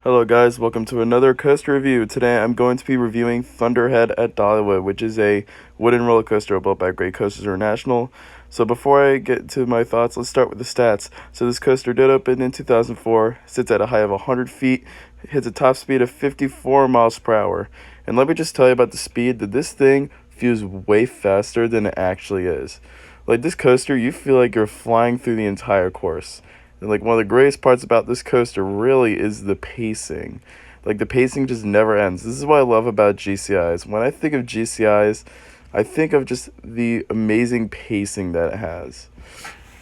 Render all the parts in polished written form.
Hello guys, welcome to another coaster review. Today I'm going to be reviewing Thunderhead at Dollywood, which is a wooden roller coaster built by Great Coasters International. So before I get to my thoughts, let's start with the stats. So this coaster did open in 2004, sits at a height of 100 feet, hits a top speed of 54 miles per hour. And let me just tell you about the speed, that this thing feels way faster than it actually is. Like this coaster, you feel like you're flying through the entire course. And like one of the greatest parts about this coaster really is the pacing. Like the pacing just never ends. This is what I love about GCIs. When I think of GCIs, I think of just the amazing pacing that it has.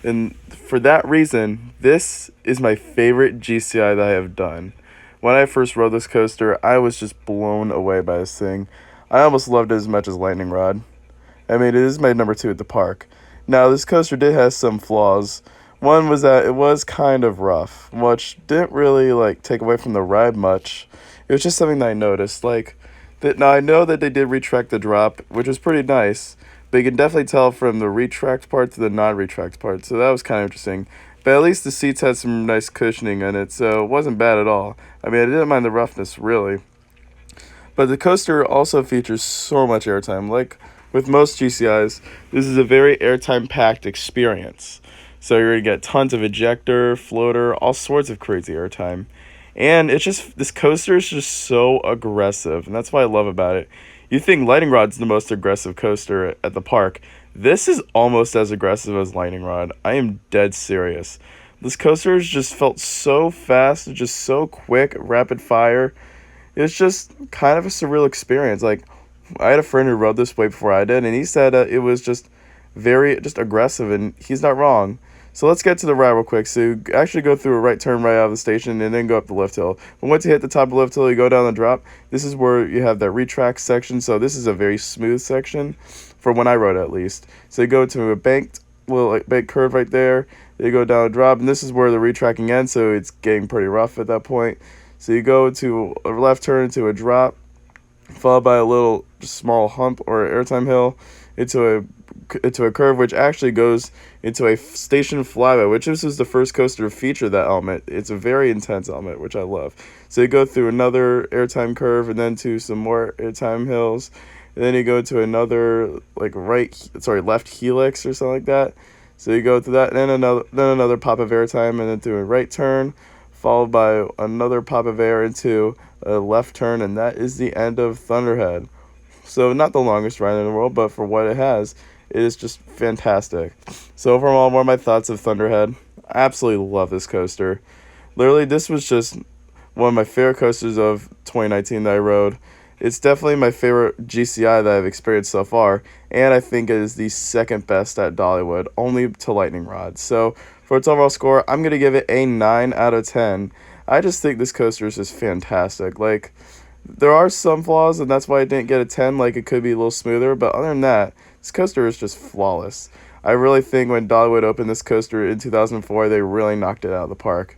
And for that reason, this is my favorite GCI that I have done. When I first rode this coaster, I was just blown away by this thing. I almost loved it as much as Lightning Rod. I mean, it is my number 2 at the park. Now, this coaster did have some flaws. One was that it was kind of rough, which didn't really take away from the ride much. It was just something that I noticed. Now I know that they did retract the drop, which was pretty nice, but you can definitely tell from the retract part to the non-retract part. So that was kind of interesting. But at least the seats had some nice cushioning in it, so it wasn't bad at all. I mean, I didn't mind the roughness really. But the coaster also features so much airtime. Like with most GCIs, this is a very airtime-packed experience. So you're going to get tons of ejector, floater, all sorts of crazy airtime. And this coaster is just so aggressive, and that's what I love about it. You think Lightning Rod's the most aggressive coaster at the park. This is almost as aggressive as Lightning Rod. I am dead serious. This coaster has just felt so fast, just so quick, rapid fire. It's just kind of a surreal experience. I had a friend who rode this way before I did, and he said it was just very aggressive, and he's not wrong. So let's get to the ride real quick. So you actually go through a right turn right out of the station and then go up the lift hill. But once you hit the top of the lift hill, you go down the drop. This is where you have that retract section. So this is a very smooth section for when I rode it, at least. So you go to a banked bank curve right there. You go down a drop, and this is where the retracting ends. So it's getting pretty rough at that point. So you go to a left turn to a drop, followed by a little small hump or airtime hill into a curve, which actually goes into a station flyby, which this is the first coaster to feature that element. It's a very intense element, which I love. So you go through another airtime curve and then to some more airtime hills, and then you go to another left helix or something like that. So you go through that, and then another pop of airtime, and then through a right turn, followed by another pop of air into a left turn, and that is the end of Thunderhead. So not the longest ride in the world, but for what it has, it is just fantastic. So overall, what are my thoughts of Thunderhead? I absolutely love this coaster. Literally, this was just one of my favorite coasters of 2019 that I rode. It's definitely my favorite GCI that I've experienced so far, and I think it is the second best at Dollywood, only to Lightning Rod. So for its overall score, I'm going to give it a 9 out of 10. I just think this coaster is just fantastic. There are some flaws, and that's why I didn't get a 10. It could be a little smoother, but other than that, this coaster is just flawless. I really think when Dollywood opened this coaster in 2004, they really knocked it out of the park.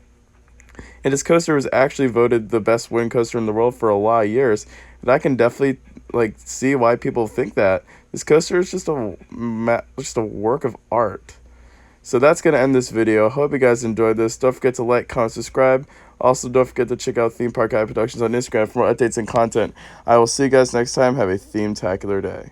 And this coaster was actually voted the best wooden coaster in the world for a lot of years, and I can definitely see why people think that. This coaster is just a work of art. So that's going to end this video. Hope you guys enjoyed this. Don't forget to like, comment, subscribe. Also, don't forget to check out Theme Park Guy Productions on Instagram for more updates and content. I will see you guys next time. Have a theme-tacular day.